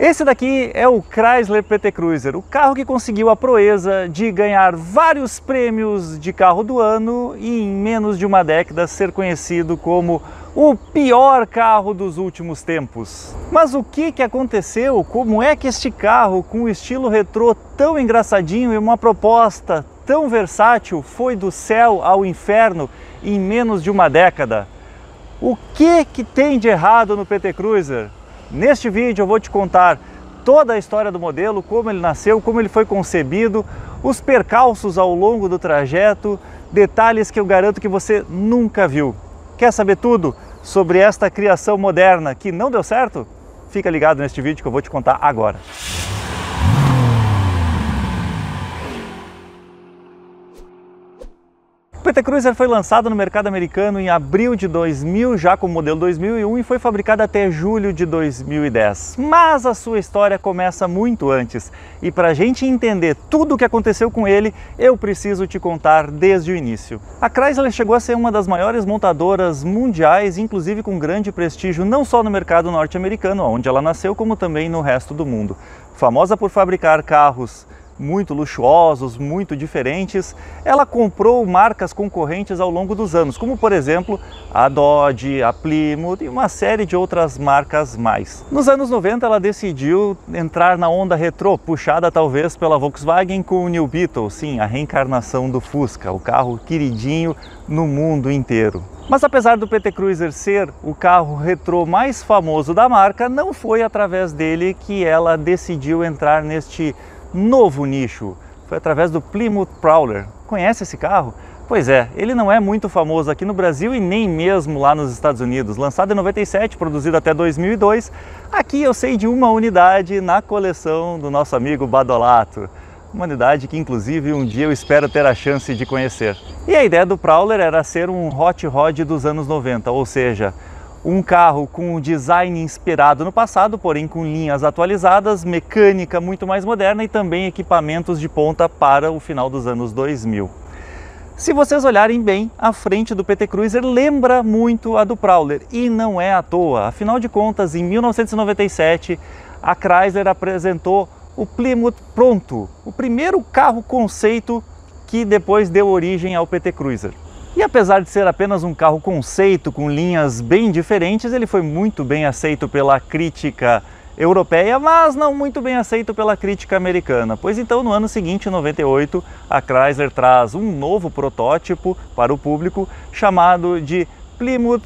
Esse daqui é o Chrysler PT Cruiser, o carro que conseguiu a proeza de ganhar vários prêmios de carro do ano e em menos de uma década ser conhecido como o pior carro dos últimos tempos. Mas o que aconteceu? Como é que este carro com um estilo retrô tão engraçadinho e uma proposta tão versátil foi do céu ao inferno em menos de uma década? O que tem de errado no PT Cruiser? Neste vídeo eu vou te contar toda a história do modelo, como ele nasceu, como ele foi concebido, os percalços ao longo do trajeto, detalhes que eu garanto que você nunca viu. Quer saber tudo sobre esta criação moderna que não deu certo? Fica ligado neste vídeo que eu vou te contar agora. O PT Cruiser foi lançado no mercado americano em abril de 2000, já com o modelo 2001, e foi fabricado até julho de 2010. Mas a sua história começa muito antes, e para a gente entender tudo o que aconteceu com ele, eu preciso te contar desde o início. A Chrysler chegou a ser uma das maiores montadoras mundiais, inclusive com grande prestígio não só no mercado norte-americano, onde ela nasceu, como também no resto do mundo. Famosa por fabricar carros muito luxuosos, muito diferentes, ela comprou marcas concorrentes ao longo dos anos, como por exemplo a Dodge, a Plymouth e uma série de outras marcas mais. Nos anos 90 ela decidiu entrar na onda retrô, puxada talvez pela Volkswagen com o New Beetle, sim, a reencarnação do Fusca, o carro queridinho no mundo inteiro. Mas apesar do PT Cruiser ser o carro retrô mais famoso da marca, não foi através dele que ela decidiu entrar neste novo nicho. Foi através do Plymouth Prowler. Conhece esse carro? Pois é, ele não é muito famoso aqui no Brasil e nem mesmo lá nos Estados Unidos. Lançado em 97, produzido até 2002, aqui eu sei de uma unidade na coleção do nosso amigo Badolato. Uma unidade que inclusive um dia eu espero ter a chance de conhecer. E a ideia do Prowler era ser um hot rod dos anos 90, ou seja, um carro com um design inspirado no passado, porém com linhas atualizadas, mecânica muito mais moderna e também equipamentos de ponta para o final dos anos 2000. Se vocês olharem bem, a frente do PT Cruiser lembra muito a do Prowler e não é à toa. Afinal de contas, em 1997, a Chrysler apresentou o Plymouth Pronto, o primeiro carro conceito que depois deu origem ao PT Cruiser. E apesar de ser apenas um carro conceito com linhas bem diferentes, ele foi muito bem aceito pela crítica europeia, mas não muito bem aceito pela crítica americana. Pois então, no ano seguinte, em 98, a Chrysler traz um novo protótipo para o público chamado de Plymouth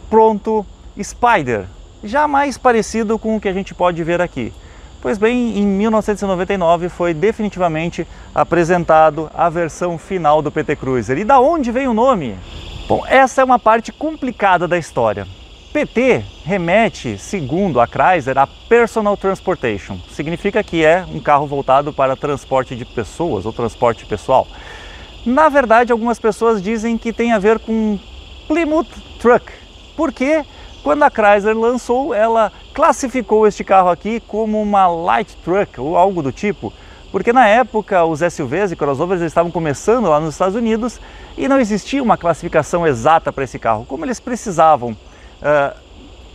Pronto Spider, já mais parecido com o que a gente pode ver aqui. Pois bem, em 1999 foi definitivamente apresentado a versão final do PT Cruiser. E da onde vem o nome? Bom, essa é uma parte complicada da história. PT remete, segundo a Chrysler, a Personal Transportation. Significa que é um carro voltado para transporte de pessoas ou transporte pessoal. Na verdade, algumas pessoas dizem que tem a ver com Plymouth Truck. Por quê? Quando a Chrysler lançou, ela classificou este carro aqui como uma light truck ou algo do tipo, porque na época os SUVs e crossovers estavam começando lá nos Estados Unidos e não existia uma classificação exata para esse carro. Como eles precisavam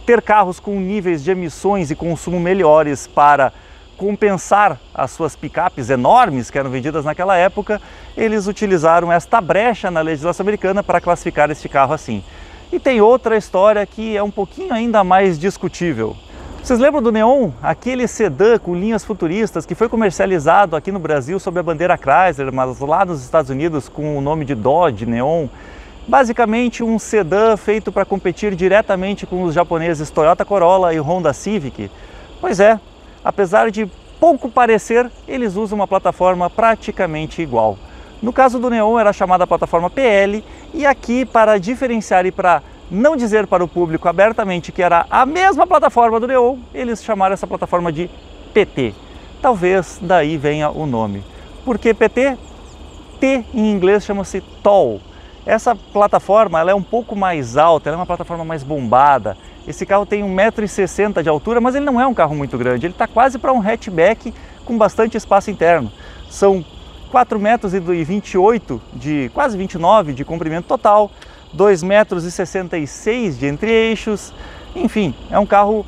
ter carros com níveis de emissões e consumo melhores para compensar as suas picapes enormes que eram vendidas naquela época, eles utilizaram esta brecha na legislação americana para classificar este carro assim. E tem outra história que é um pouquinho ainda mais discutível. Vocês lembram do Neon? Aquele sedã com linhas futuristas que foi comercializado aqui no Brasil sob a bandeira Chrysler, mas lá nos Estados Unidos com o nome de Dodge Neon. Basicamente um sedã feito para competir diretamente com os japoneses Toyota Corolla e Honda Civic. Pois é, apesar de pouco parecer, eles usam uma plataforma praticamente igual. No caso do Neon era chamada plataforma PL, e aqui, para diferenciar e para não dizer para o público abertamente que era a mesma plataforma do Neon, eles chamaram essa plataforma de PT. Talvez daí venha o nome. Por que PT? T em inglês chama-se Tall. Essa plataforma ela é um pouco mais alta, ela é uma plataforma mais bombada. Esse carro tem 1,60 m de altura, mas ele não é um carro muito grande, ele está quase para um hatchback com bastante espaço interno. São 4,28 m de quase 29 de comprimento total, 2,66 m de entre-eixos, enfim, é um carro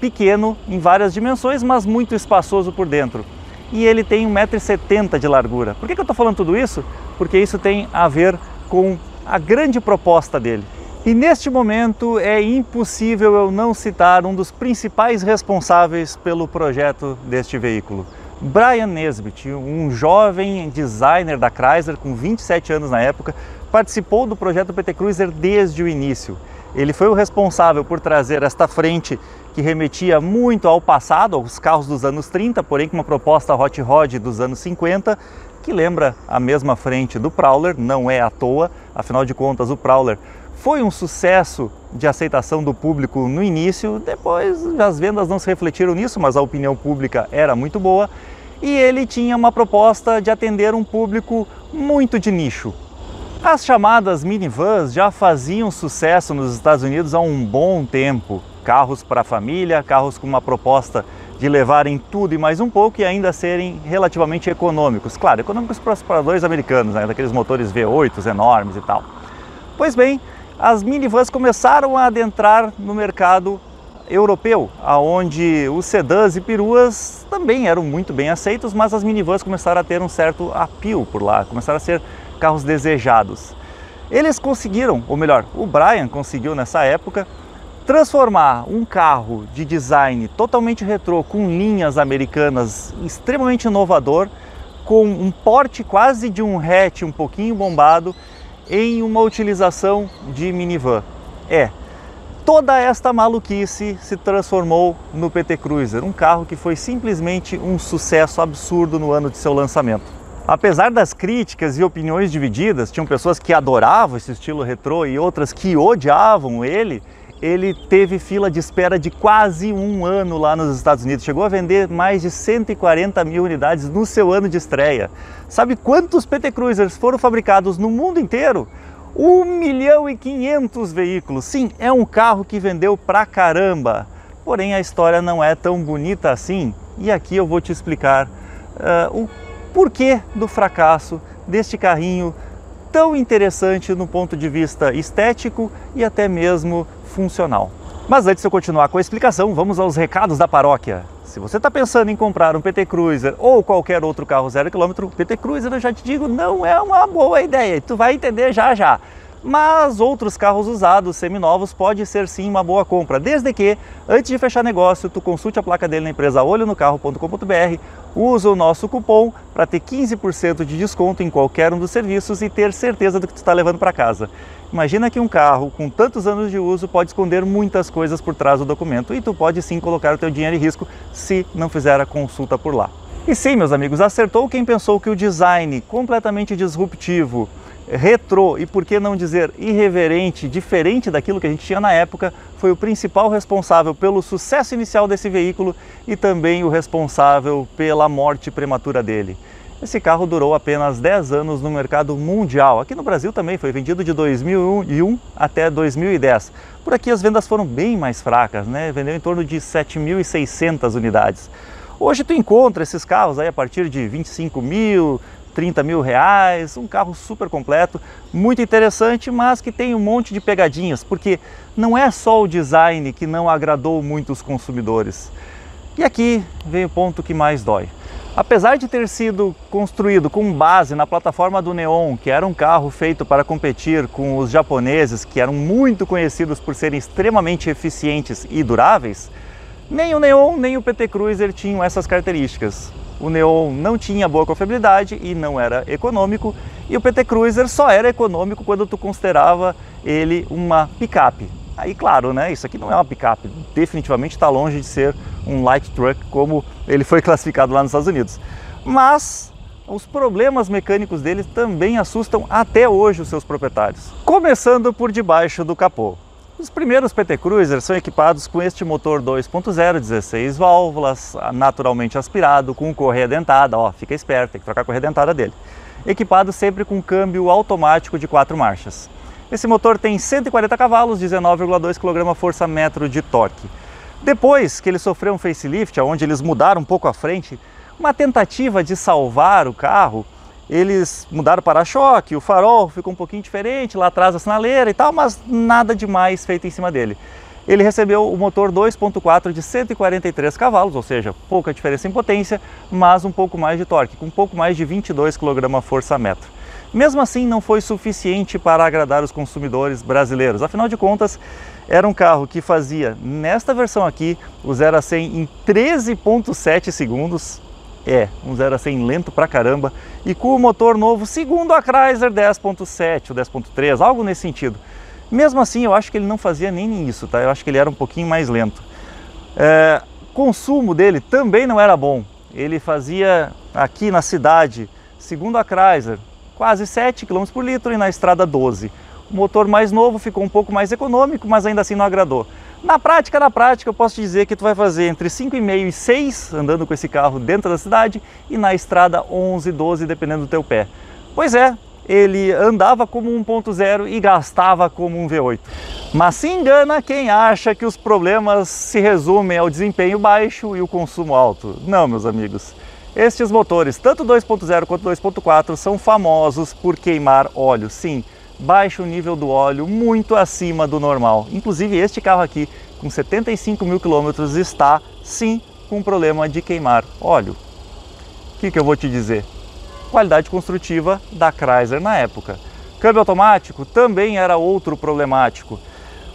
pequeno em várias dimensões, mas muito espaçoso por dentro. E ele tem 1,70 m de largura. Por que eu estou falando tudo isso? Porque isso tem a ver com a grande proposta dele. E neste momento é impossível eu não citar um dos principais responsáveis pelo projeto deste veículo. Brian Nesbitt, um jovem designer da Chrysler com 27 anos na época, participou do projeto PT Cruiser desde o início. Ele foi o responsável por trazer esta frente que remetia muito ao passado, aos carros dos anos 30, porém com uma proposta hot rod dos anos 50, que lembra a mesma frente do Prowler, não é à toa, afinal de contas o Prowler foi um sucesso de aceitação do público no início, depois as vendas não se refletiram nisso, mas a opinião pública era muito boa, e ele tinha uma proposta de atender um público muito de nicho. As chamadas minivans já faziam sucesso nos Estados Unidos há um bom tempo. Carros para a família, carros com uma proposta de levarem tudo e mais um pouco e ainda serem relativamente econômicos. Claro, econômicos para os padrões americanos, né? Daqueles motores V8 enormes e tal. Pois bem, as minivans começaram a adentrar no mercado europeu, onde os sedãs e peruas também eram muito bem aceitos, mas as minivans começaram a ter um certo appeal por lá, começaram a ser carros desejados. Eles conseguiram, ou melhor, o Brian conseguiu nessa época, transformar um carro de design totalmente retrô, com linhas americanas, extremamente inovador, com um porte quase de um hatch um pouquinho bombado, em uma utilização de minivan. Toda esta maluquice se transformou no PT Cruiser, um carro que foi simplesmente um sucesso absurdo no ano de seu lançamento. Apesar das críticas e opiniões divididas, tinham pessoas que adoravam esse estilo retrô e outras que odiavam ele teve fila de espera de quase um ano lá nos Estados Unidos. Chegou a vender mais de 140 mil unidades no seu ano de estreia. Sabe quantos PT Cruisers foram fabricados no mundo inteiro? 1.500.000 veículos. Sim, é um carro que vendeu pra caramba. Porém, a história não é tão bonita assim. E aqui eu vou te explicar o porquê do fracasso deste carrinho tão interessante no ponto de vista estético e até mesmo funcional. Mas antes de eu continuar com a explicação, vamos aos recados da paróquia. Se você está pensando em comprar um PT Cruiser ou qualquer outro carro 0 km, o PT Cruiser, eu já te digo, não é uma boa ideia, tu vai entender já já. Mas outros carros usados, seminovos, pode ser sim uma boa compra, desde que, antes de fechar negócio, tu consulte a placa dele na empresa olhonocarro.com.br, usa o nosso cupom para ter 15% de desconto em qualquer um dos serviços e ter certeza do que tu está levando para casa. Imagina que um carro com tantos anos de uso pode esconder muitas coisas por trás do documento e tu pode sim colocar o teu dinheiro em risco se não fizer a consulta por lá. E sim, meus amigos, acertou quem pensou que o design completamente disruptivo, retrô e, por que não dizer, irreverente, diferente daquilo que a gente tinha na época, foi o principal responsável pelo sucesso inicial desse veículo e também o responsável pela morte prematura dele. Esse carro durou apenas 10 anos no mercado mundial. Aqui no Brasil também foi vendido de 2001 até 2010. Por aqui as vendas foram bem mais fracas, né? Vendeu em torno de 7.600 unidades. Hoje tu encontra esses carros aí a partir de 25 mil, 30 mil reais, um carro super completo, muito interessante, mas que tem um monte de pegadinhas, porque não é só o design que não agradou muito os consumidores. E aqui vem o ponto que mais dói. Apesar de ter sido construído com base na plataforma do Neon, que era um carro feito para competir com os japoneses, que eram muito conhecidos por serem extremamente eficientes e duráveis, nem o Neon nem o PT Cruiser tinham essas características. O Neon não tinha boa confiabilidade e não era econômico, e o PT Cruiser só era econômico quando tu considerava ele uma picape. Aí, claro, né, isso aqui não é uma picape, definitivamente está longe de ser um light truck como ele foi classificado lá nos Estados Unidos. Mas os problemas mecânicos dele também assustam até hoje os seus proprietários. Começando por debaixo do capô. Os primeiros PT Cruisers são equipados com este motor 2.0, 16 válvulas, naturalmente aspirado, com correia dentada, ó, fica esperto, tem que trocar a correia dentada dele. Equipado sempre com câmbio automático de 4 marchas. Esse motor tem 140 cavalos, 19,2 kgfm de torque. Depois que ele sofreu um facelift, onde eles mudaram um pouco a frente, uma tentativa de salvar o carro, eles mudaram o para-choque, o farol ficou um pouquinho diferente, lá atrás a sinaleira e tal, mas nada demais feito em cima dele. Ele recebeu o motor 2.4 de 143 cavalos, ou seja, pouca diferença em potência, mas um pouco mais de torque, com um pouco mais de 22 kgfm. Mesmo assim, não foi suficiente para agradar os consumidores brasileiros. Afinal de contas, era um carro que fazia, nesta versão aqui, o 0 a 100 em 13.7 segundos. Um 0 a 100 lento pra caramba. E com o motor novo, segundo a Chrysler, 10.7 ou 10.3, algo nesse sentido. Mesmo assim, eu acho que ele não fazia nem isso, tá? Eu acho que ele era um pouquinho mais lento. Consumo dele também não era bom. Ele fazia aqui na cidade, segundo a Chrysler, quase 7 km por litro e na estrada 12. O motor mais novo ficou um pouco mais econômico, mas ainda assim não agradou. Na prática, eu posso te dizer que tu vai fazer entre 5,5 e 6 andando com esse carro dentro da cidade e na estrada 11, 12, dependendo do teu pé. Pois é, ele andava como 1.0 e gastava como um V8. Mas se engana quem acha que os problemas se resumem ao desempenho baixo e o consumo alto. Não, meus amigos. Estes motores, tanto 2.0 quanto 2.4, são famosos por queimar óleo. Sim, baixo nível do óleo, muito acima do normal. Inclusive este carro aqui, com 75 mil quilômetros, está sim com um problema de queimar óleo. O que eu vou te dizer? Qualidade construtiva da Chrysler na época. Câmbio automático também era outro problemático.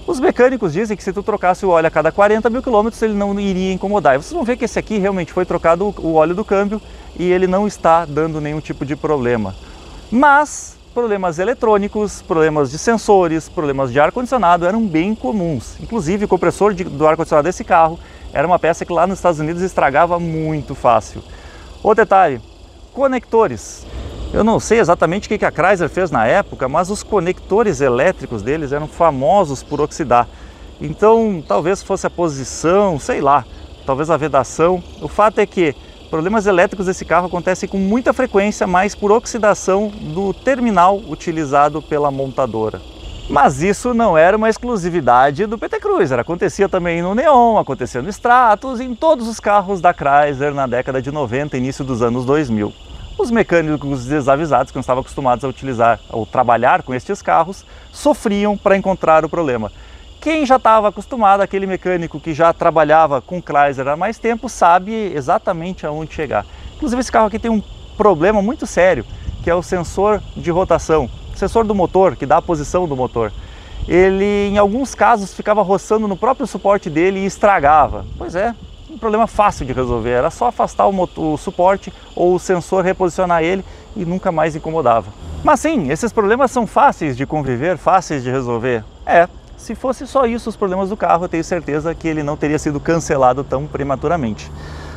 Os mecânicos dizem que se tu trocasse o óleo a cada 40 mil quilômetros ele não iria incomodar. E vocês vão ver que esse aqui realmente foi trocado o óleo do câmbio e ele não está dando nenhum tipo de problema. Mas problemas eletrônicos, problemas de sensores, problemas de ar-condicionado eram bem comuns. Inclusive o compressor do ar-condicionado desse carro era uma peça que lá nos Estados Unidos estragava muito fácil. Outro detalhe, conectores. Eu não sei exatamente o que a Chrysler fez na época, mas os conectores elétricos deles eram famosos por oxidar. Então, talvez fosse a posição, sei lá, talvez a vedação. O fato é que problemas elétricos desse carro acontecem com muita frequência, mas por oxidação do terminal utilizado pela montadora. Mas isso não era uma exclusividade do PT Cruiser, acontecia também no Neon, acontecia no Stratos, em todos os carros da Chrysler na década de 90, início dos anos 2000. Os mecânicos desavisados que não estavam acostumados a utilizar ou trabalhar com estes carros sofriam para encontrar o problema. Quem já estava acostumado, aquele mecânico que já trabalhava com Chrysler há mais tempo, sabe exatamente aonde chegar. Inclusive esse carro aqui tem um problema muito sério, que é o sensor de rotação. O sensor do motor, que dá a posição do motor, ele em alguns casos ficava roçando no próprio suporte dele e estragava. Pois é, um problema fácil de resolver, era só afastar o suporte ou o sensor reposicionar ele e nunca mais incomodava. Mas sim, esses problemas são fáceis de conviver, fáceis de resolver. Se fosse só isso os problemas do carro, eu tenho certeza que ele não teria sido cancelado tão prematuramente.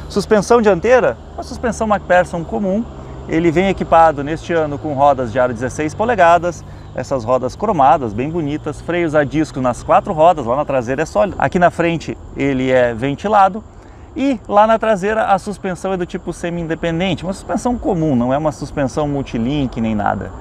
Suspensão dianteira, uma suspensão MacPherson comum. Ele vem equipado neste ano com rodas de aro 16 polegadas, essas rodas cromadas, bem bonitas, freios a disco nas 4 rodas, lá na traseira é sólido. Aqui na frente ele é ventilado e lá na traseira a suspensão é do tipo semi-independente, uma suspensão comum, não é uma suspensão multilink nem nada.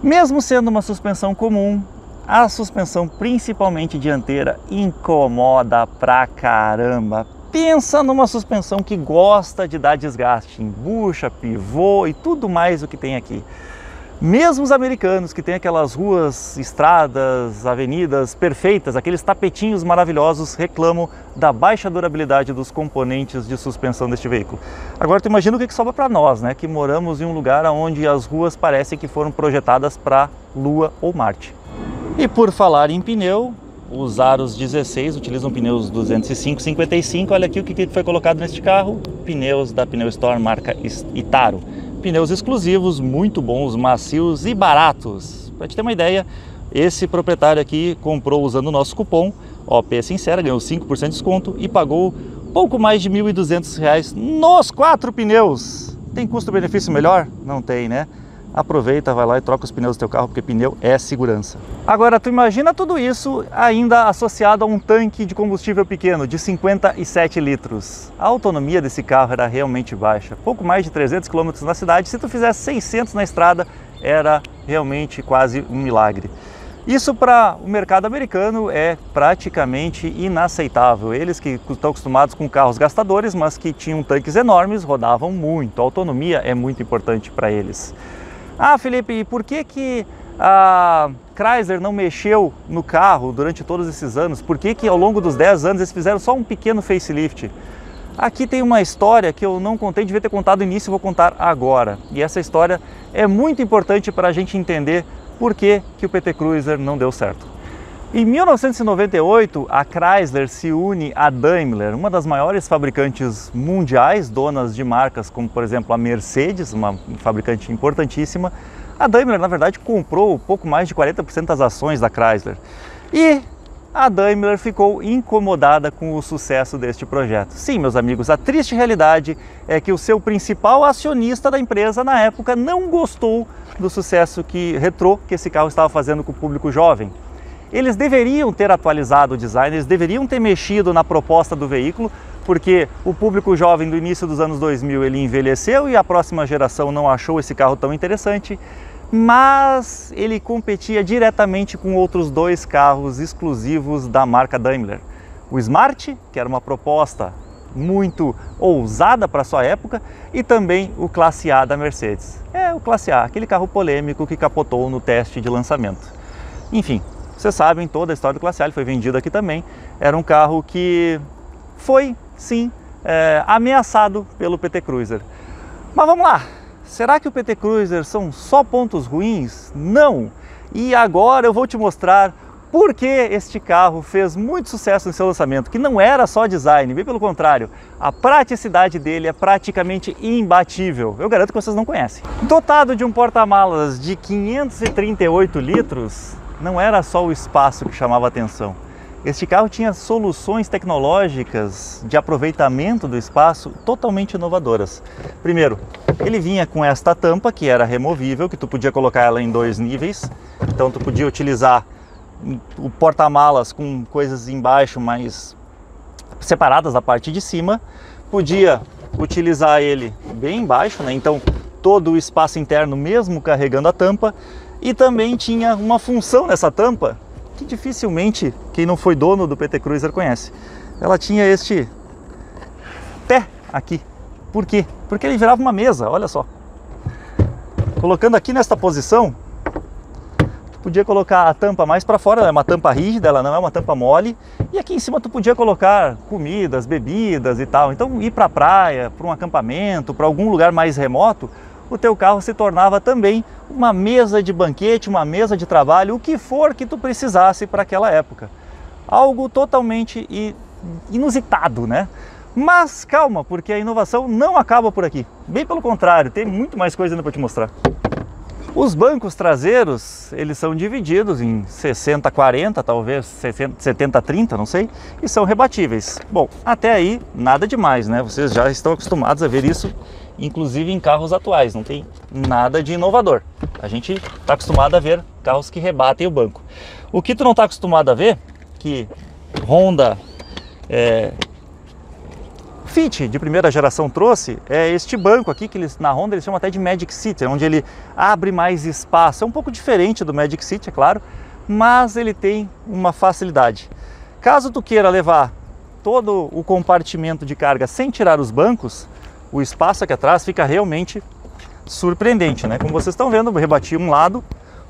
Mesmo sendo uma suspensão comum, a suspensão principalmente dianteira incomoda pra caramba. Pensa numa suspensão que gosta de dar desgaste em bucha, pivô e tudo mais o que tem aqui. Mesmo os americanos que têm aquelas ruas, estradas, avenidas perfeitas, aqueles tapetinhos maravilhosos, reclamam da baixa durabilidade dos componentes de suspensão deste veículo. Agora tu imagina o que sobra para nós, né, que moramos em um lugar onde as ruas parecem que foram projetadas para Lua ou Marte. E por falar em pneu, os aros 16 utilizam pneus 205/55. Olha aqui o que foi colocado neste carro, pneus da Pneu Store marca Itaro. Pneus exclusivos, muito bons, macios e baratos. Para te ter uma ideia, esse proprietário aqui comprou usando o nosso cupom OP Sincera, ganhou 5% de desconto e pagou pouco mais de R$ 1.200 nos 4 pneus. Tem custo-benefício melhor? Não tem, né? Aproveita, vai lá e troca os pneus do teu carro, porque pneu é segurança. Agora, tu imagina tudo isso ainda associado a um tanque de combustível pequeno, de 57 litros. A autonomia desse carro era realmente baixa, pouco mais de 300 km na cidade. Se tu fizesse 600 na estrada, era realmente quase um milagre. Isso para o mercado americano é praticamente inaceitável. Eles que estão acostumados com carros gastadores, mas que tinham tanques enormes, rodavam muito. A autonomia é muito importante para eles. Ah, Felipe, e por que a Chrysler não mexeu no carro durante todos esses anos? Por que ao longo dos 10 anos eles fizeram só um pequeno facelift? Aqui tem uma história que eu não contei, devia ter contado no início e vou contar agora. E essa história é muito importante para a gente entender por que o PT Cruiser não deu certo. Em 1998, a Chrysler se une à Daimler, uma das maiores fabricantes mundiais, donas de marcas como, por exemplo, a Mercedes, uma fabricante importantíssima. A Daimler, na verdade, comprou pouco mais de 40% das ações da Chrysler. E a Daimler ficou incomodada com o sucesso deste projeto. Sim, meus amigos, a triste realidade é que o seu principal acionista da empresa, na época, não gostou do sucesso retrô que esse carro estava fazendo com o público jovem. Eles deveriam ter atualizado o design, eles deveriam ter mexido na proposta do veículo, porque o público jovem do início dos anos 2000 ele envelheceu e a próxima geração não achou esse carro tão interessante, mas ele competia diretamente com outros dois carros exclusivos da marca Daimler. O Smart, que era uma proposta muito ousada para sua época, e também o Classe A da Mercedes. O Classe A, aquele carro polêmico que capotou no teste de lançamento. Enfim, vocês sabem toda a história do Classe A, ele foi vendido aqui também. Era um carro que foi, sim, ameaçado pelo PT Cruiser. Mas vamos lá, será que o PT Cruiser são só pontos ruins? Não! E agora eu vou te mostrar por que este carro fez muito sucesso no seu lançamento, que não era só design, bem pelo contrário, a praticidade dele é praticamente imbatível. Eu garanto que vocês não conhecem. Dotado de um porta-malas de 538 litros, não era só o espaço que chamava a atenção. Este carro tinha soluções tecnológicas de aproveitamento do espaço totalmente inovadoras. Primeiro, ele vinha com esta tampa que era removível, que tu podia colocar ela em 2 níveis. Então tu podia utilizar o porta-malas com coisas embaixo, mais separadas da parte de cima. Podia utilizar ele bem embaixo, né? Então todo o espaço interno mesmo carregando a tampa. E também tinha uma função nessa tampa que dificilmente quem não foi dono do PT Cruiser conhece. Ela tinha este pé aqui. Por quê? Porque ele virava uma mesa, olha só. Colocando aqui nesta posição, tu podia colocar a tampa mais para fora, ela é uma tampa rígida, ela não é uma tampa mole. E aqui em cima tu podia colocar comidas, bebidas e tal. Então ir para a praia, para um acampamento, para algum lugar mais remoto, o teu carro se tornava também uma mesa de banquete, uma mesa de trabalho, o que for que tu precisasse para aquela época. Algo totalmente inusitado, né? Mas calma, porque a inovação não acaba por aqui. Bem pelo contrário, tem muito mais coisa ainda para te mostrar. Os bancos traseiros, eles são divididos em 60-40, talvez 70-30, não sei, e são rebatíveis. Bom, até aí nada demais, né? Vocês já estão acostumados a ver isso, inclusive em carros atuais, não tem nada de inovador. A gente está acostumado a ver carros que rebatem o banco. O que tu não está acostumado a ver, que Honda Fit de primeira geração trouxe, é este banco aqui, que na Honda eles chamam até de Magic Seat, onde ele abre mais espaço. É um pouco diferente do Magic Seat, é claro, mas ele tem uma facilidade. Caso tu queira levar todo o compartimento de carga sem tirar os bancos, o espaço aqui atrás fica realmente surpreendente, né? Como vocês estão vendo, eu rebati um lado,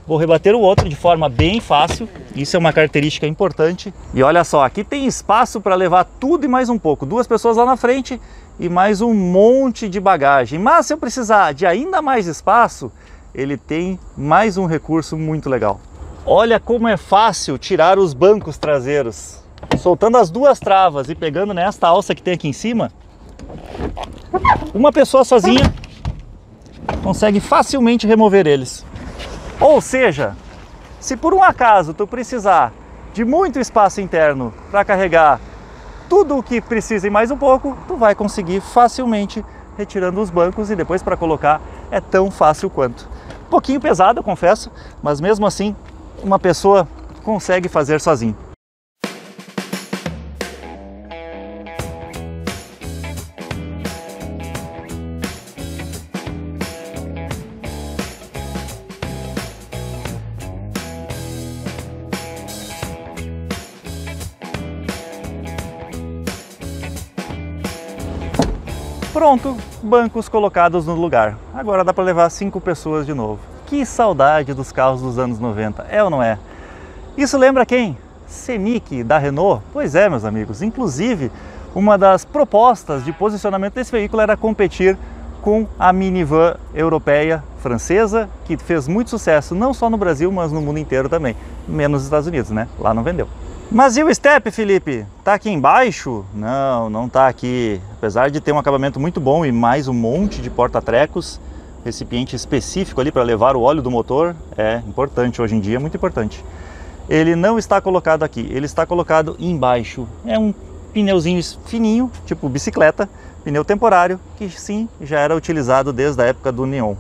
vou rebater o outro de forma bem fácil. Isso é uma característica importante. E olha só, aqui tem espaço para levar tudo e mais um pouco. 2 pessoas lá na frente e mais um monte de bagagem. Mas se eu precisar de ainda mais espaço, ele tem mais um recurso muito legal. Olha como é fácil tirar os bancos traseiros. Soltando as 2 travas e pegando nesta alça que tem aqui em cima, uma pessoa sozinha consegue facilmente remover eles. Ou seja, se por um acaso tu precisar de muito espaço interno para carregar tudo o que precisa e mais um pouco, tu vai conseguir facilmente retirando os bancos, e depois para colocar é tão fácil quanto. Um pouquinho pesado, eu confesso, mas mesmo assim uma pessoa consegue fazer sozinho. Pronto, bancos colocados no lugar. Agora dá para levar 5 pessoas de novo. Que saudade dos carros dos anos 90, é ou não é? Isso lembra quem? Scenic, da Renault? Pois é, meus amigos. Inclusive, uma das propostas de posicionamento desse veículo era competir com a minivan europeia francesa, que fez muito sucesso não só no Brasil, mas no mundo inteiro também. Menos nos Estados Unidos, né? Lá não vendeu. Mas e o step, Felipe? Tá aqui embaixo? Não, não tá aqui. Apesar de ter um acabamento muito bom e mais um monte de porta-trecos, recipiente específico ali para levar o óleo do motor, é importante hoje em dia, muito importante. Ele não está colocado aqui, ele está colocado embaixo. É um pneuzinho fininho, tipo bicicleta, pneu temporário, que sim, já era utilizado desde a época do Neon.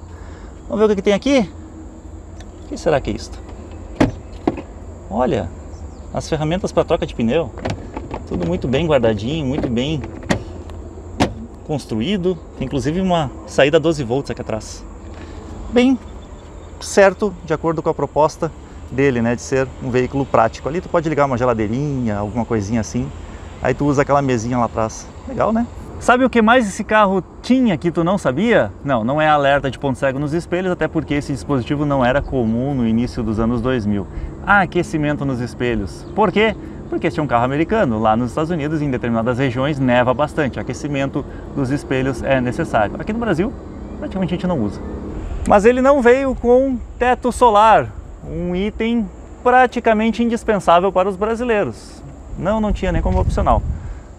Vamos ver o que tem aqui? O que será que é isso? Olha, as ferramentas para troca de pneu. Tudo muito bem guardadinho, muito bem construído. Tem inclusive uma saída 12 volts aqui atrás. Bem certo, de acordo com a proposta dele, né, de ser um veículo prático. Ali tu pode ligar uma geladeirinha, alguma coisinha assim. Aí tu usa aquela mesinha lá atrás. Legal, né? Sabe o que mais esse carro tinha que tu não sabia? Não, não é alerta de ponto cego nos espelhos, até porque esse dispositivo não era comum no início dos anos 2000. Aquecimento nos espelhos. Por quê? Porque este é um carro americano. Lá nos Estados Unidos, em determinadas regiões, neva bastante. Aquecimento dos espelhos é necessário. Aqui no Brasil, praticamente a gente não usa. Mas ele não veio com teto solar, um item praticamente indispensável para os brasileiros. Não tinha nem como opcional.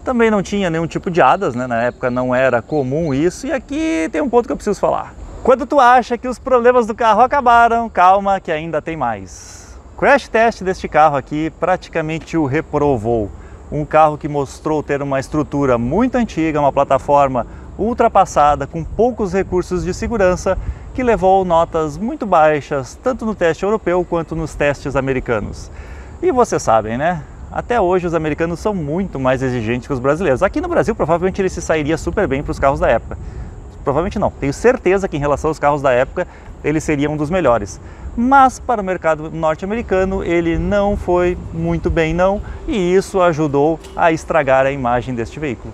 Também não tinha nenhum tipo de hadas, né? Na época não era comum isso. E aqui tem um ponto que eu preciso falar. Quando tu acha que os problemas do carro acabaram, calma que ainda tem mais. O crash test deste carro aqui praticamente o reprovou. Um carro que mostrou ter uma estrutura muito antiga, uma plataforma ultrapassada, com poucos recursos de segurança, que levou notas muito baixas, tanto no teste europeu quanto nos testes americanos. E vocês sabem, né? Até hoje os americanos são muito mais exigentes que os brasileiros. Aqui no Brasil provavelmente ele se sairia super bem para os carros da época. Provavelmente não, tenho certeza que em relação aos carros da época ele seria um dos melhores. Mas para o mercado norte-americano ele não foi muito bem não, e isso ajudou a estragar a imagem deste veículo.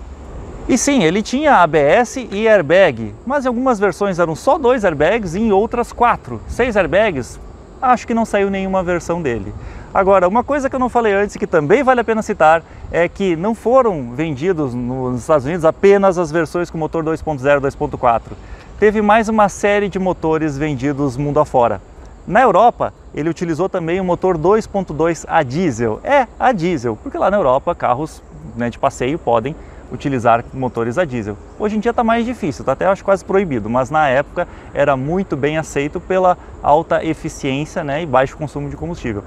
E sim, ele tinha ABS e airbag, mas em algumas versões eram só 2 airbags e em outras 4. 6 airbags, acho que não saiu nenhuma versão dele. Agora, uma coisa que eu não falei antes, que também vale a pena citar, é que não foram vendidos nos Estados Unidos apenas as versões com motor 2.0 e 2.4. Teve mais uma série de motores vendidos mundo afora. Na Europa, ele utilizou também o motor 2.2 a diesel. A diesel, porque lá na Europa carros, né, de passeio podem utilizar motores a diesel. Hoje em dia está mais difícil, está até acho quase proibido, mas na época era muito bem aceito pela alta eficiência, né, e baixo consumo de combustível.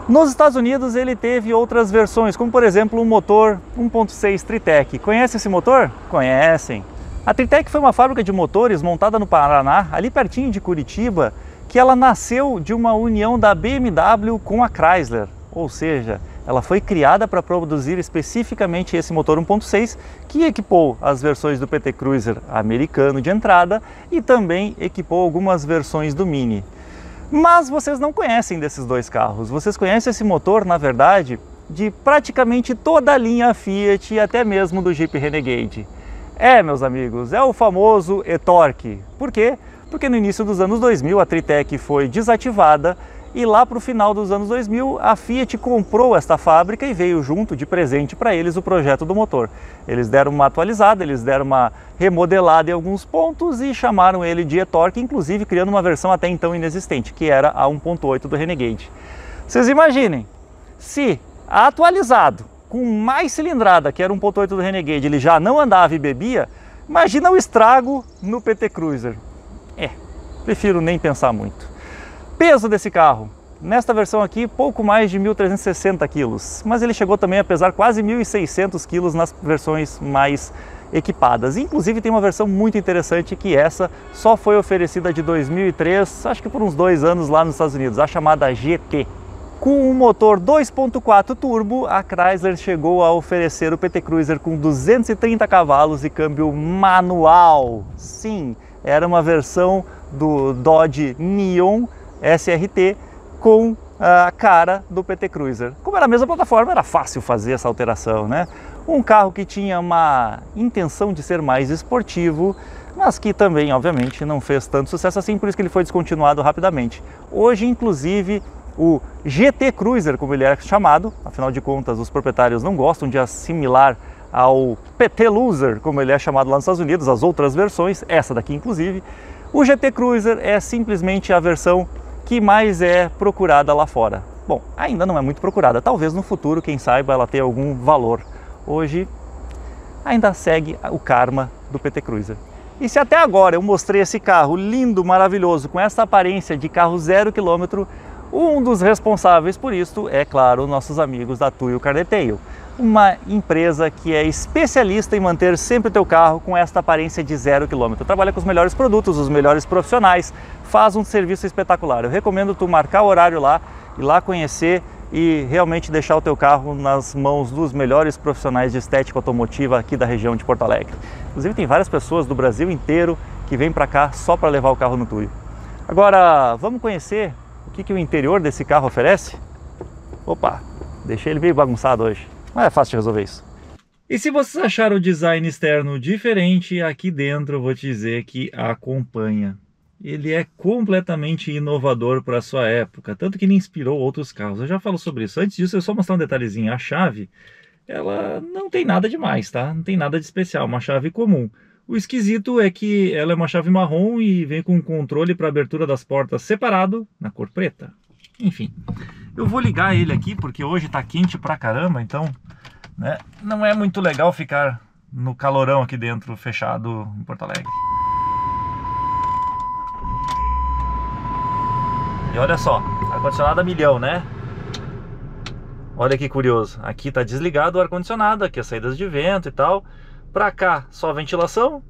Nos Estados Unidos ele teve outras versões, como por exemplo um motor 1.6 Tritec. Conhece esse motor? Conhecem. A Tritec foi uma fábrica de motores montada no Paraná, ali pertinho de Curitiba, que ela nasceu de uma união da BMW com a Chrysler, ou seja, ela foi criada para produzir especificamente esse motor 1.6, que equipou as versões do PT Cruiser americano de entrada e também equipou algumas versões do Mini. Mas vocês não conhecem desses dois carros, vocês conhecem esse motor, na verdade, de praticamente toda a linha Fiat e até mesmo do Jeep Renegade. Meus amigos, é o famoso e-Torque. Por quê? Porque no início dos anos 2000 a Tritec foi desativada e lá para o final dos anos 2000 a Fiat comprou esta fábrica e veio junto de presente para eles o projeto do motor. Eles deram uma atualizada, eles deram uma remodelada em alguns pontos e chamaram ele de e-Torque, inclusive criando uma versão até então inexistente, que era a 1.8 do Renegade. Vocês imaginem, se atualizado, com mais cilindrada, que era 1.8 do Renegade, ele já não andava e bebia, imagina o estrago no PT Cruiser. Prefiro nem pensar muito. Peso desse carro, nesta versão aqui, pouco mais de 1.360 quilos, mas ele chegou também a pesar quase 1.600 quilos nas versões mais equipadas. Inclusive tem uma versão muito interessante que essa só foi oferecida de 2003, acho que por uns 2 anos lá nos Estados Unidos, a chamada GT. Com um motor 2.4 turbo, a Chrysler chegou a oferecer o PT Cruiser com 230 cavalos e câmbio manual. Sim, era uma versão do Dodge Neon SRT com a cara do PT Cruiser. Como era a mesma plataforma, era fácil fazer essa alteração, né? Um carro que tinha uma intenção de ser mais esportivo, mas que também, obviamente, não fez tanto sucesso assim, por isso que ele foi descontinuado rapidamente. Hoje, inclusive, o GT Cruiser, como ele é chamado, afinal de contas, os proprietários não gostam de assimilar ao PT Loser, como ele é chamado lá nos Estados Unidos, as outras versões, essa daqui inclusive. O GT Cruiser é simplesmente a versão que mais é procurada lá fora. Bom, ainda não é muito procurada, talvez no futuro, quem saiba, ela tenha algum valor. Hoje ainda segue o karma do PT Cruiser. E se até agora eu mostrei esse carro lindo, maravilhoso, com essa aparência de carro 0 km, um dos responsáveis por isso é, claro, nossos amigos da Tuyo Car Detail, uma empresa que é especialista em manter sempre o teu carro com esta aparência de 0 km. Trabalha com os melhores produtos, os melhores profissionais, faz um serviço espetacular. Eu recomendo tu marcar o horário lá, ir lá conhecer e realmente deixar o teu carro nas mãos dos melhores profissionais de estética automotiva aqui da região de Porto Alegre. Inclusive tem várias pessoas do Brasil inteiro que vêm para cá só para levar o carro no Tuyo. Agora, vamos conhecer o que o interior desse carro oferece? Opa, deixei ele meio bagunçado hoje, mas é fácil de resolver isso. E se vocês acharam o design externo diferente, aqui dentro eu vou te dizer que acompanha. Ele é completamente inovador para a sua época, tanto que ele inspirou outros carros. Eu já falo sobre isso. Antes disso, eu só mostrar um detalhezinho. A chave, ela não tem nada demais, tá? Não tem nada de especial, uma chave comum. O esquisito é que ela é uma chave marrom e vem com um controle para abertura das portas separado, na cor preta. Enfim, eu vou ligar ele aqui porque hoje tá quente pra caramba, então, né, não é muito legal ficar no calorão aqui dentro, fechado em Porto Alegre. E olha só, ar-condicionado a milhão, né? Olha que curioso, aqui tá desligado o ar-condicionado, aqui as saídas de vento e tal. Pra cá, só ventilação.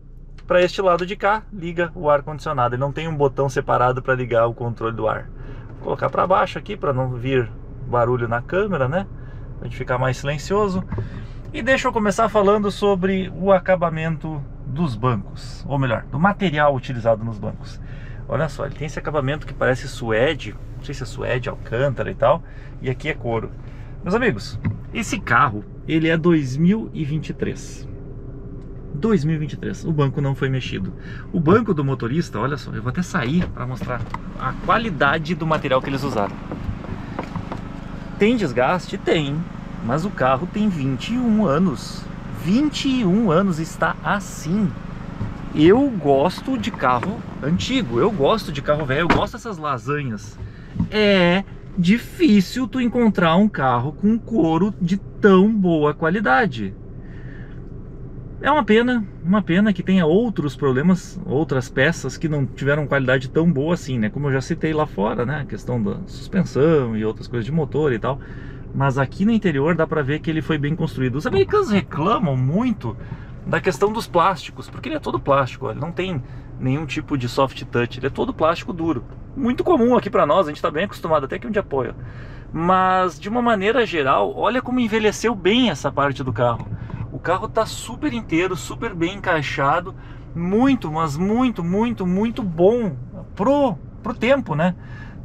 Pra este lado de cá, liga o ar-condicionado. Ele não tem um botão separado para ligar o controle do ar. Vou colocar pra baixo aqui, para não vir barulho na câmera, né? Pra gente ficar mais silencioso. E deixa eu começar falando sobre o acabamento dos bancos. Ou melhor, do material utilizado nos bancos. Olha só, ele tem esse acabamento que parece suede, não sei se é suede, alcântara e tal, e aqui é couro. Meus amigos, esse carro, ele é 2023. 2023, o banco não foi mexido. O banco do motorista, olha só, eu vou até sair para mostrar a qualidade do material que eles usaram. Tem desgaste? Tem, mas o carro tem 21 anos. 21 anos está assim. Eu gosto de carro antigo, eu gosto de carro velho, eu gosto dessas lasanhas. É difícil tu encontrar um carro com couro de tão boa qualidade. É uma pena que tenha outros problemas, outras peças que não tiveram qualidade tão boa assim, né? Como eu já citei lá fora, né? A questão da suspensão e outras coisas de motor e tal. Mas aqui no interior dá pra ver que ele foi bem construído. Os americanos reclamam muito da questão dos plásticos, porque ele é todo plástico, ele não tem nenhum tipo de soft touch, ele é todo plástico duro. Muito comum aqui pra nós, a gente tá bem acostumado até aqui onde apoia. Mas de uma maneira geral, olha como envelheceu bem essa parte do carro. O carro tá super inteiro, super bem encaixado, muito, mas muito bom pro tempo, né?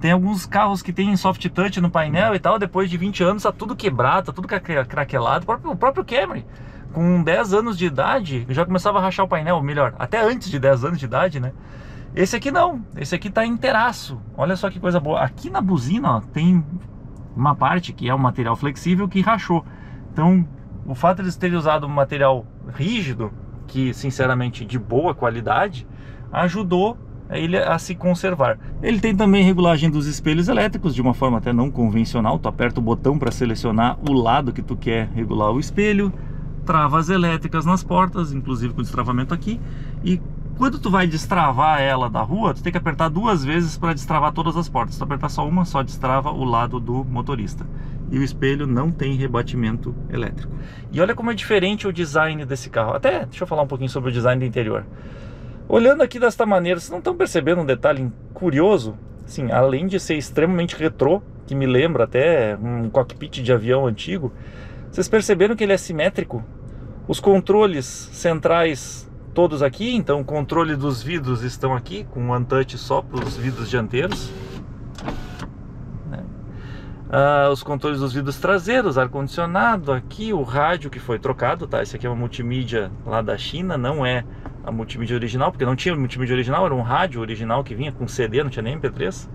Tem alguns carros que tem soft touch no painel e tal, depois de 20 anos tá tudo quebrado, tá tudo craquelado. O próprio Camry, com 10 anos de idade, já começava a rachar o painel, ou melhor, até antes de 10 anos de idade, né? Esse aqui não, esse aqui tá inteiraço. Olha só que coisa boa. Aqui na buzina, ó, tem uma parte que é um material flexível que rachou. Então, o fato de eles terem usado um material rígido, que sinceramente de boa qualidade, ajudou ele a se conservar. Ele tem também regulagem dos espelhos elétricos de uma forma até não convencional. Tu aperta o botão para selecionar o lado que tu quer regular o espelho. Travas elétricas nas portas, inclusive com destravamento aqui. E quando tu vai destravar ela da rua, tu tem que apertar 2 vezes para destravar todas as portas. Se tu apertar só uma, só destrava o lado do motorista. E o espelho não tem rebatimento elétrico. E olha como é diferente o design desse carro. Até, deixa eu falar um pouquinho sobre o design do interior. Olhando aqui desta maneira, vocês não estão percebendo um detalhe curioso? Assim, além de ser extremamente retrô, que me lembra até um cockpit de avião antigo, vocês perceberam que ele é simétrico? Os controles centrais todos aqui, então o controle dos vidros estão aqui, com um one touch só para os vidros dianteiros. Os controles dos vidros traseiros, ar-condicionado, aqui o rádio que foi trocado, tá? Esse aqui é uma multimídia lá da China, não é a multimídia original, porque não tinha multimídia original, era um rádio original que vinha com CD, não tinha nem MP3.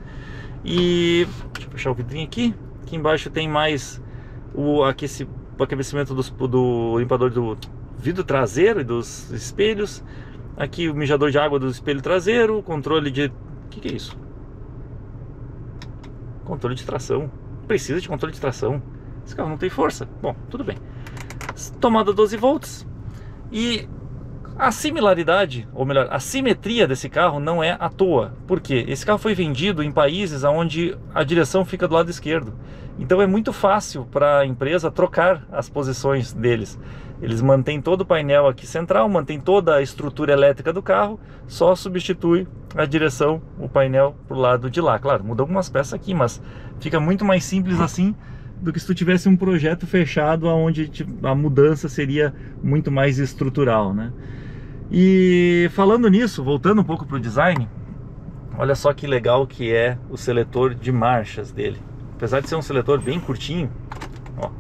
E deixa eu fechar o vidrinho aqui. Aqui embaixo tem mais o aquecimento do limpador do vidro traseiro e dos espelhos. Aqui o mijador de água do espelho traseiro, controle de... O que é isso? Controle de tração. Precisa de controle de tração. Esse carro não tem força. Bom, tudo bem. Tomada 12 volts. E a similaridade, ou melhor, a simetria desse carro não é à toa. Por quê? Esse carro foi vendido em países onde a direção fica do lado esquerdo. Então é muito fácil para a empresa trocar as posições deles. Eles mantêm todo o painel aqui central, mantêm toda a estrutura elétrica do carro, só substitui a direção, o painel para o lado de lá. Claro, muda algumas peças aqui, mas fica muito mais simples assim do que se tu tivesse um projeto fechado onde a mudança seria muito mais estrutural, né? E falando nisso, voltando um pouco para o design, olha só que legal que é o seletor de marchas dele. Apesar de ser um seletor bem curtinho, ó,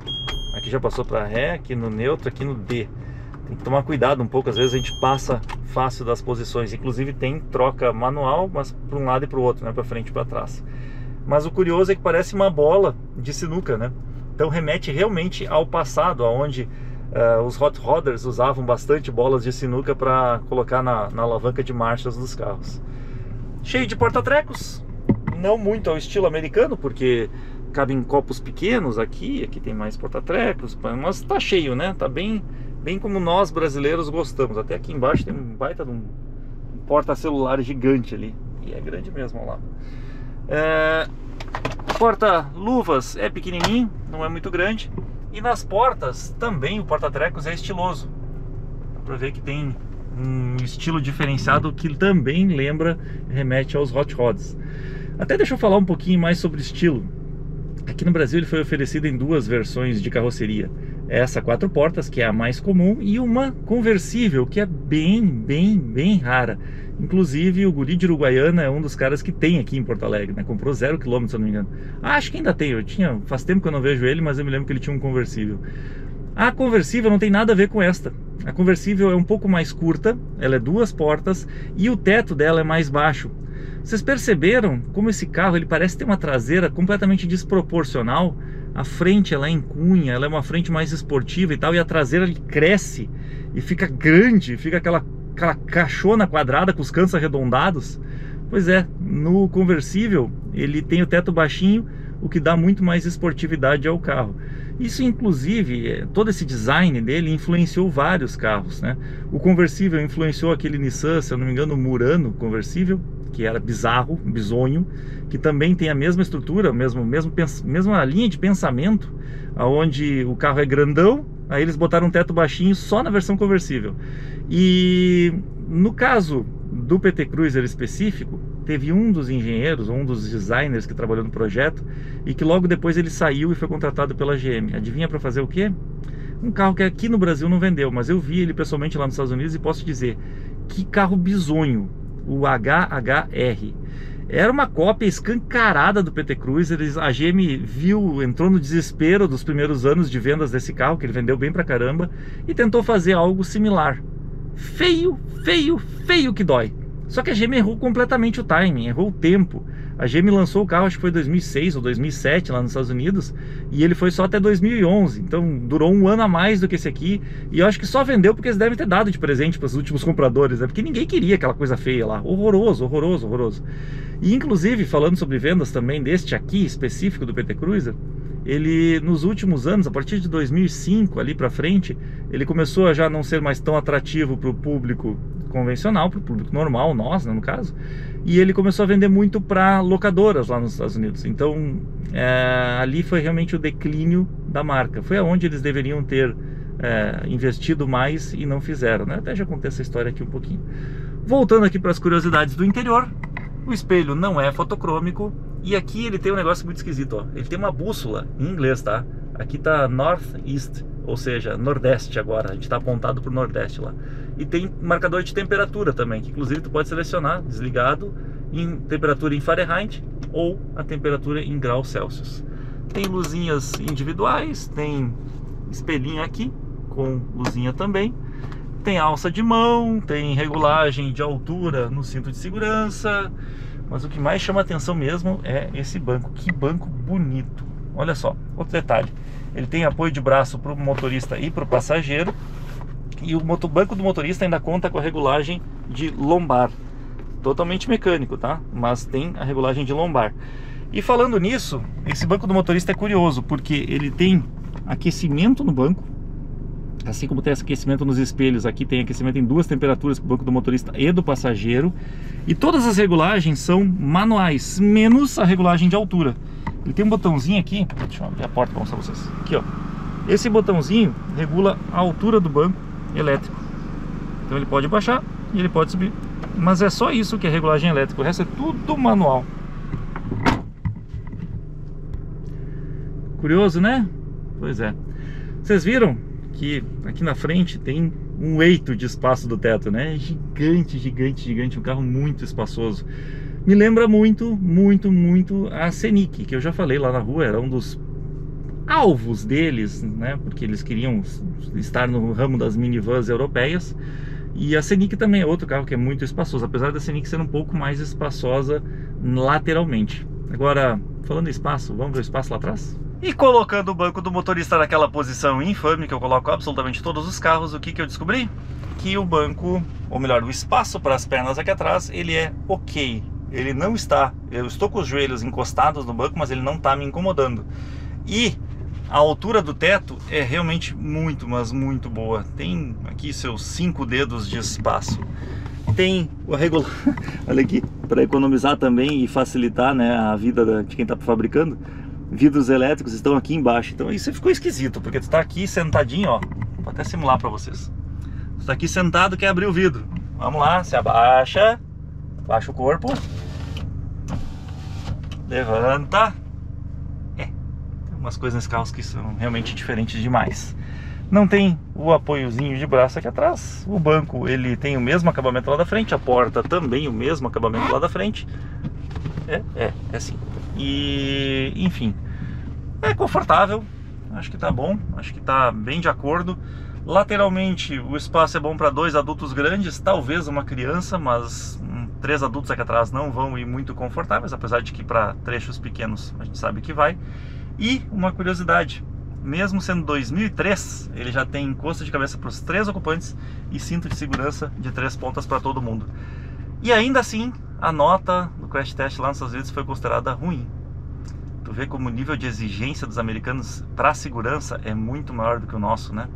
aqui já passou para Ré, aqui no neutro, aqui no D. Tem que tomar cuidado um pouco, às vezes a gente passa fácil das posições. Inclusive tem troca manual, mas para um lado e para o outro, né, para frente e para trás. Mas o curioso é que parece uma bola de sinuca, né? Então remete realmente ao passado, onde os hot rodders usavam bastante bolas de sinuca para colocar na alavanca de marchas dos carros. Cheio de porta-trecos, não muito ao estilo americano, porque cabem copos pequenos aqui tem mais porta-trecos, mas tá cheio, né? Tá bem como nós brasileiros gostamos. Até aqui embaixo tem um baita de um porta-celular gigante ali, e é grande mesmo, olha lá. Porta-luvas é pequenininho, não é muito grande. E nas portas também o porta-trecos é estiloso. Dá pra ver que tem um estilo diferenciado que também remete aos hot rods. Até deixa eu falar um pouquinho mais sobre estilo. Aqui no Brasil ele foi oferecido em duas versões de carroceria. Essa 4 portas, que é a mais comum, e uma conversível, que é bem rara. Inclusive o guri de Uruguaiana é um dos caras que tem aqui em Porto Alegre, né? Comprou 0 km, se eu não me engano. Acho que ainda tem, faz tempo que eu não vejo ele, mas eu me lembro que ele tinha um conversível. A conversível não tem nada a ver com esta. A conversível é um pouco mais curta, ela é 2 portas e o teto dela é mais baixo. Vocês perceberam como esse carro ele parece ter uma traseira completamente desproporcional? A frente ela é em cunha, ela é uma frente mais esportiva e tal, e a traseira ele cresce e fica grande, fica aquela caixona quadrada com os cantos arredondados. Pois é, no conversível ele tem o teto baixinho, o que dá muito mais esportividade ao carro. Isso inclusive, todo esse design dele influenciou vários carros, né? O conversível influenciou aquele Nissan, se eu não me engano, o Murano conversível, que era bizarro, bizonho, que também tem a mesma estrutura, mesma linha de pensamento, onde o carro é grandão, aí eles botaram um teto baixinho só na versão conversível. E no caso do PT Cruiser específico, teve um dos engenheiros, um dos designers que trabalhou no projeto, e que logo depois ele saiu e foi contratado pela GM. Adivinha para fazer o quê? Um carro que aqui no Brasil não vendeu, mas eu vi ele pessoalmente lá nos Estados Unidos e posso dizer, que carro bizonho, o HHR. Era uma cópia escancarada do PT Cruiser. A GM entrou no desespero dos primeiros anos de vendas desse carro, que ele vendeu bem pra caramba, e tentou fazer algo similar. Feio que dói. Só que a GM errou completamente o timing, errou o tempo. A GM lançou o carro, acho que foi 2006 ou 2007 lá nos Estados Unidos, e ele foi só até 2011, então durou um ano a mais do que esse aqui, e eu acho que só vendeu porque eles devem ter dado de presente para os últimos compradores, né? Porque ninguém queria aquela coisa feia lá, horroroso. E inclusive, falando sobre vendas também deste aqui específico do PT Cruiser, ele nos últimos anos, a partir de 2005 ali para frente, ele começou a já não ser mais tão atrativo para o público convencional, para o público normal, nós, né, no caso, e ele começou a vender muito para locadoras lá nos Estados Unidos. Então ali foi realmente o declínio da marca, foi aonde eles deveriam ter investido mais e não fizeram, né? Até já contei essa história aqui um pouquinho. Voltando aqui para as curiosidades do interior, o espelho não é fotocrômico, e aqui ele tem um negócio muito esquisito, ó. Ele tem uma bússola em inglês, tá? Aqui tá Northeast, ou seja, Nordeste agora, a gente tá apontado pro Nordeste lá. E tem marcador de temperatura também, que inclusive tu pode selecionar, desligado, em temperatura em Fahrenheit ou a temperatura em graus Celsius. Tem luzinhas individuais, tem espelhinho aqui com luzinha também, tem alça de mão, tem regulagem de altura no cinto de segurança. Mas o que mais chama atenção mesmo é esse banco. Que banco bonito! Olha só, outro detalhe, ele tem apoio de braço para o motorista e para o passageiro. E o banco do motorista ainda conta com a regulagem de lombar. Totalmente mecânico, tá? Mas tem a regulagem de lombar. E falando nisso, esse banco do motorista é curioso, porque ele tem aquecimento no banco, assim como tem aquecimento nos espelhos. Aqui tem aquecimento em duas temperaturas para o banco do motorista e do passageiro. E todas as regulagens são manuais, menos a regulagem de altura. Ele tem um botãozinho aqui, deixa eu abrir a porta para mostrar pra vocês. Aqui, ó. Esse botãozinho regula a altura do banco elétrico. Então ele pode baixar e ele pode subir. Mas é só isso que é regulagem elétrica, o resto é tudo manual. Curioso, né? Pois é. Vocês viram que aqui na frente tem um eito de espaço do teto, né? Gigante, gigante, gigante. Um carro muito espaçoso. Me lembra muito, muito, muito a Scenic, que eu já falei lá na rua. Era um dos alvos deles, né? Porque eles queriam estar no ramo das minivans europeias. E a Scenic também é outro carro que é muito espaçoso, apesar da Scenic ser um pouco mais espaçosa lateralmente. Agora, falando em espaço, vamos ver o espaço lá atrás? E colocando o banco do motorista naquela posição infame que eu coloco absolutamente todos os carros, o que eu descobri? Que o banco, ou melhor, o espaço para as pernas aqui atrás, ele é ok. Ele não está, eu estou com os joelhos encostados no banco, mas ele não está me incomodando. E a altura do teto é realmente muito, mas muito boa. Tem aqui seus 5 dedos de espaço. Tem o regular, olha aqui, para economizar também e facilitar, né, a vida de quem está fabricando. Vidros elétricos estão aqui embaixo. Então isso ficou esquisito, porque tu está aqui sentadinho, ó. Vou até simular para vocês. Tu está aqui sentado, quer abrir o vidro. Vamos lá, se abaixa, baixa o corpo, levanta. Tem umas coisas nesse carro que são realmente diferentes demais. Não tem o apoiozinho de braço aqui atrás. O banco, ele tem o mesmo acabamento lá da frente. A porta também o mesmo acabamento lá da frente. É assim. E, enfim, é confortável. Acho que tá bom. Acho que tá bem de acordo. Lateralmente, o espaço é bom para 2 adultos grandes. Talvez uma criança, mas 3 adultos aqui atrás não vão ir muito confortáveis. Apesar de que para trechos pequenos a gente sabe que vai. E uma curiosidade, mesmo sendo 2003, ele já tem encosto de cabeça para os 3 ocupantes e cinto de segurança de 3 pontas para todo mundo. E ainda assim, a nota do crash test lá nos Estados Unidos foi considerada ruim. Tu vê como o nível de exigência dos americanos para a segurança é muito maior do que o nosso, né?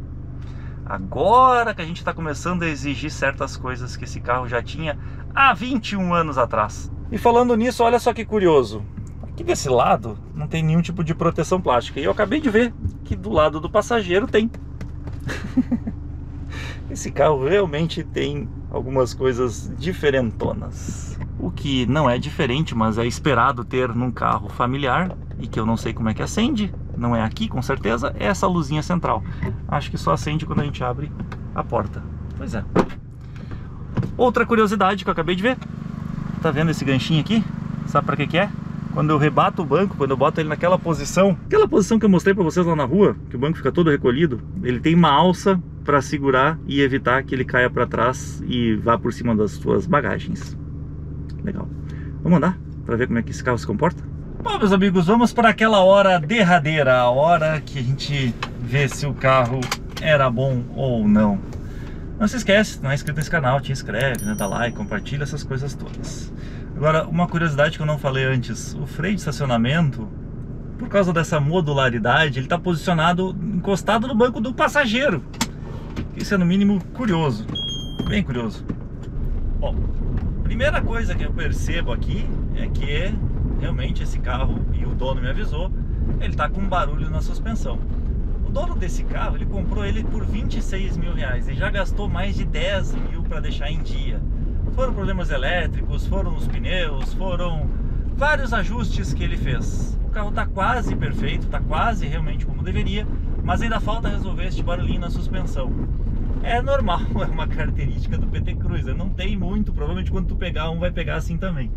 Agora que a gente está começando a exigir certas coisas que esse carro já tinha há 21 anos atrás. E falando nisso, olha só que curioso. Aqui desse lado não tem nenhum tipo de proteção plástica. E eu acabei de ver que do lado do passageiro tem. Esse carro realmente tem algumas coisas diferentonas. O que não é diferente, mas é esperado ter num carro familiar. E que eu não sei como é que acende. Não é aqui, com certeza. É essa luzinha central. Acho que só acende quando a gente abre a porta. Pois é. Outra curiosidade que eu acabei de ver. Tá vendo esse ganchinho aqui? Sabe pra que é? Quando eu rebato o banco, quando eu boto ele naquela posição que eu mostrei pra vocês lá na rua, que o banco fica todo recolhido, ele tem uma alça para segurar e evitar que ele caia para trás e vá por cima das suas bagagens. Legal. Vamos andar para ver como é que esse carro se comporta? Bom, meus amigos, vamos para aquela hora derradeira, a hora que a gente vê se o carro era bom ou não. Não se esquece, se não é inscrito nesse canal, te inscreve, né, dá like, compartilha essas coisas todas. Agora, uma curiosidade que eu não falei antes, o freio de estacionamento, por causa dessa modularidade, ele está posicionado encostado no banco do passageiro. Isso é no mínimo curioso, bem curioso. Bom, primeira coisa que eu percebo aqui é que realmente esse carro, e o dono me avisou, ele está com um barulho na suspensão. O dono desse carro, ele comprou ele por 26 mil reais e já gastou mais de 10 mil para deixar em dia. Foram problemas elétricos, foram os pneus, foram vários ajustes que ele fez. O carro está quase perfeito, está quase realmente como deveria, mas ainda falta resolver este barulhinho na suspensão. É normal, é uma característica do PT Cruiser, não tem muito, provavelmente quando tu pegar um vai pegar assim também.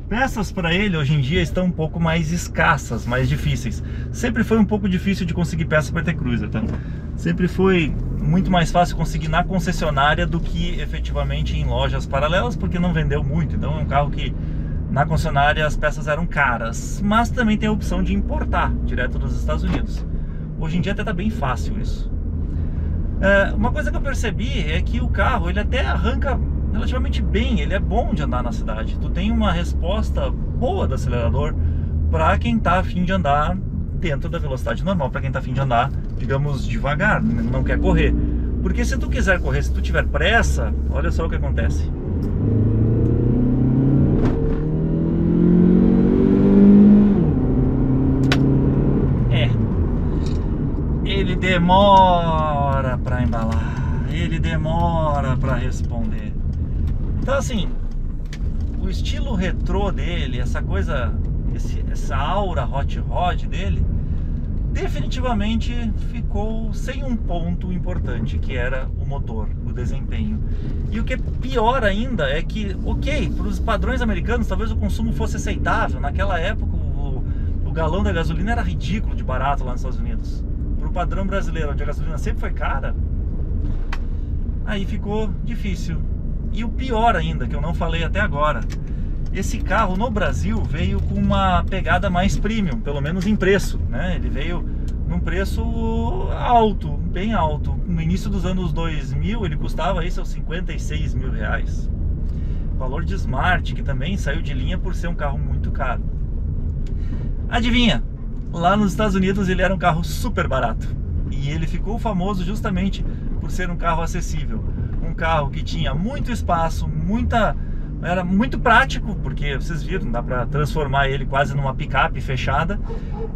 Peças para ele hoje em dia estão um pouco mais escassas, mais difíceis. Sempre foi um pouco difícil de conseguir peça para PT-Cruiser, tá? Sempre foi muito mais fácil conseguir na concessionária do que efetivamente em lojas paralelas, porque não vendeu muito. Então é um carro que na concessionária as peças eram caras, mas também tem a opção de importar direto dos Estados Unidos. Hoje em dia até tá bem fácil isso. Uma coisa que eu percebi é que o carro ele até arranca relativamente bem, ele é bom de andar na cidade. Tu tem uma resposta boa do acelerador para quem tá a fim de andar dentro da velocidade normal, para quem tá a fim de andar, digamos, devagar, não quer correr. Porque se tu quiser correr, se tu tiver pressa, olha só o que acontece. Ele demora para embalar, ele demora para responder. Então assim, o estilo retrô dele, essa coisa, essa aura hot rod dele, definitivamente ficou sem um ponto importante, que era o motor, o desempenho. E o que é pior ainda é que, ok, para os padrões americanos talvez o consumo fosse aceitável. Naquela época o galão da gasolina era ridículo de barato lá nos Estados Unidos. Para o padrão brasileiro, onde a gasolina sempre foi cara, aí ficou difícil. E o pior ainda, que eu não falei até agora, esse carro no Brasil veio com uma pegada mais premium, pelo menos em preço, né? Ele veio num preço alto, bem alto. No início dos anos 2000 ele custava aí seus 56 mil reais. Valor de Smart, que também saiu de linha por ser um carro muito caro. Adivinha? Lá nos Estados Unidos ele era um carro super barato. E ele ficou famoso justamente por ser um carro acessível. Um carro que tinha muito espaço, era muito prático, porque vocês viram, dá para transformar ele quase numa picape fechada.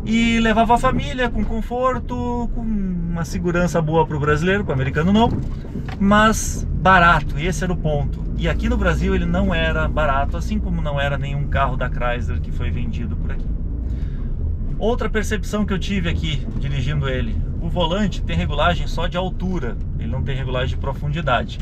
E levava a família com conforto, com uma segurança boa para o brasileiro, para o americano não. Mas barato, esse era o ponto. E aqui no Brasil ele não era barato, assim como não era nenhum carro da Chrysler que foi vendido por aqui. Outra percepção que eu tive aqui, dirigindo ele, o volante tem regulagem só de altura, ele não tem regulagem de profundidade.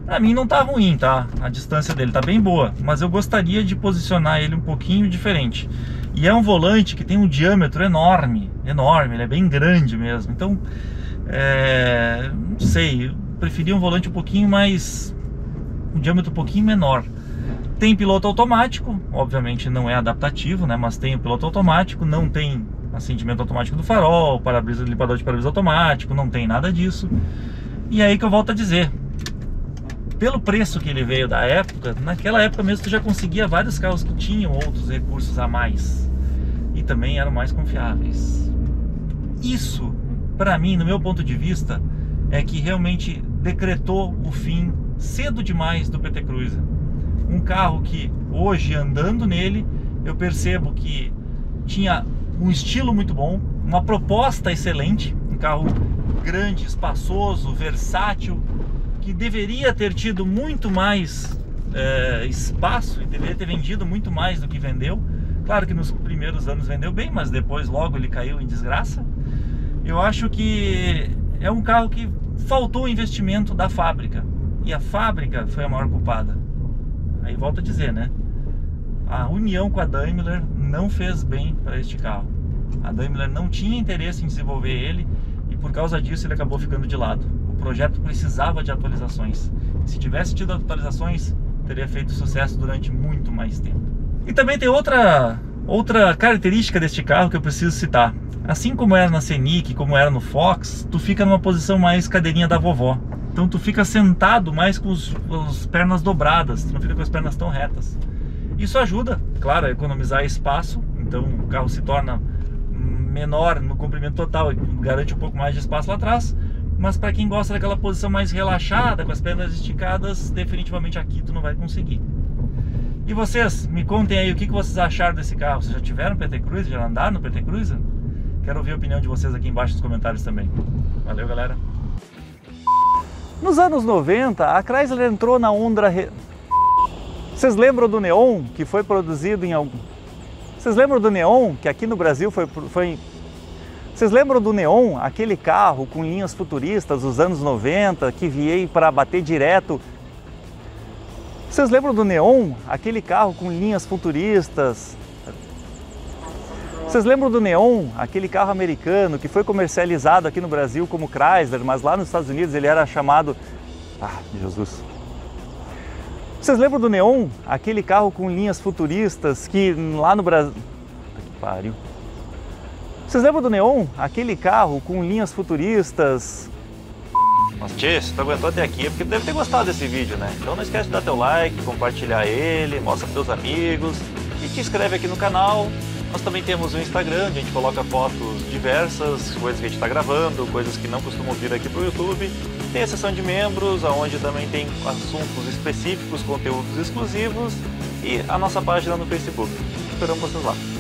Pra mim não tá ruim, tá? A distância dele tá bem boa, mas eu gostaria de posicionar ele um pouquinho diferente. E é um volante que tem um diâmetro enorme, enorme, ele é bem grande mesmo. Então, não sei, eu preferia um volante um pouquinho mais, um diâmetro um pouquinho menor. Tem piloto automático, obviamente não é adaptativo, né? Mas tem o piloto automático, não tem acendimento automático do farol, para-brisa, limpador de para-brisa automático, não tem nada disso. E aí que eu volto a dizer, pelo preço que ele veio da época, naquela época mesmo tu já conseguia vários carros que tinham outros recursos a mais e também eram mais confiáveis. Isso, para mim, no meu ponto de vista, é que realmente decretou o fim cedo demais do PT-Cruiser. Um carro que hoje, andando nele, eu percebo que tinha um estilo muito bom, uma proposta excelente, um carro grande, espaçoso, versátil, que deveria ter tido muito mais espaço e deveria ter vendido muito mais do que vendeu. Claro que nos primeiros anos vendeu bem, mas depois logo ele caiu em desgraça. Eu acho que é um carro que faltou investimento da fábrica, e a fábrica foi a maior culpada. Aí volto a dizer, né? A união com a Daimler não fez bem para este carro. A Daimler não tinha interesse em desenvolver ele e por causa disso ele acabou ficando de lado. O projeto precisava de atualizações. Se tivesse tido atualizações, teria feito sucesso durante muito mais tempo. E também tem outra característica deste carro que eu preciso citar. Assim como era na Scenic, como era no Fox, tu fica numa posição mais cadeirinha da vovó. Então tu fica sentado mais com as pernas dobradas, tu não fica com as pernas tão retas. Isso ajuda, claro, a economizar espaço, então o carro se torna menor no comprimento total e garante um pouco mais de espaço lá atrás. Mas para quem gosta daquela posição mais relaxada, com as pernas esticadas, definitivamente aqui tu não vai conseguir. E vocês, me contem aí o que vocês acharam desse carro. Vocês já tiveram PT Cruiser? Já andaram no PT Cruiser? Quero ouvir a opinião de vocês aqui embaixo nos comentários também. Valeu, galera! Nos anos 90, a Chrysler entrou na onda... Vocês lembram do Neon, que foi produzido em algum... Vocês lembram do Neon, que aqui no Brasil foi... Vocês lembram do Neon, aquele carro com linhas futuristas dos anos 90, que veio para bater direto? Vocês lembram do Neon? Aquele carro com linhas futuristas? Vocês lembram do Neon? Aquele carro americano que foi comercializado aqui no Brasil como Chrysler, mas lá nos Estados Unidos ele era chamado... Ah, Jesus! Vocês lembram do Neon? Aquele carro com linhas futuristas que lá no Brasil... Que pariu! Vocês lembram do Neon? Aquele carro com linhas futuristas... Mas tchê, se tu aguentou até aqui é porque tu deve ter gostado desse vídeo, né? Então não esquece de dar teu like, compartilhar ele, mostra pros teus amigos e te inscreve aqui no canal. Nós também temos um Instagram, onde a gente coloca fotos diversas, coisas que a gente está gravando, coisas que não costumam vir aqui pro YouTube. Tem a seção de membros, onde também tem assuntos específicos, conteúdos exclusivos e a nossa página no Facebook. Esperamos vocês lá.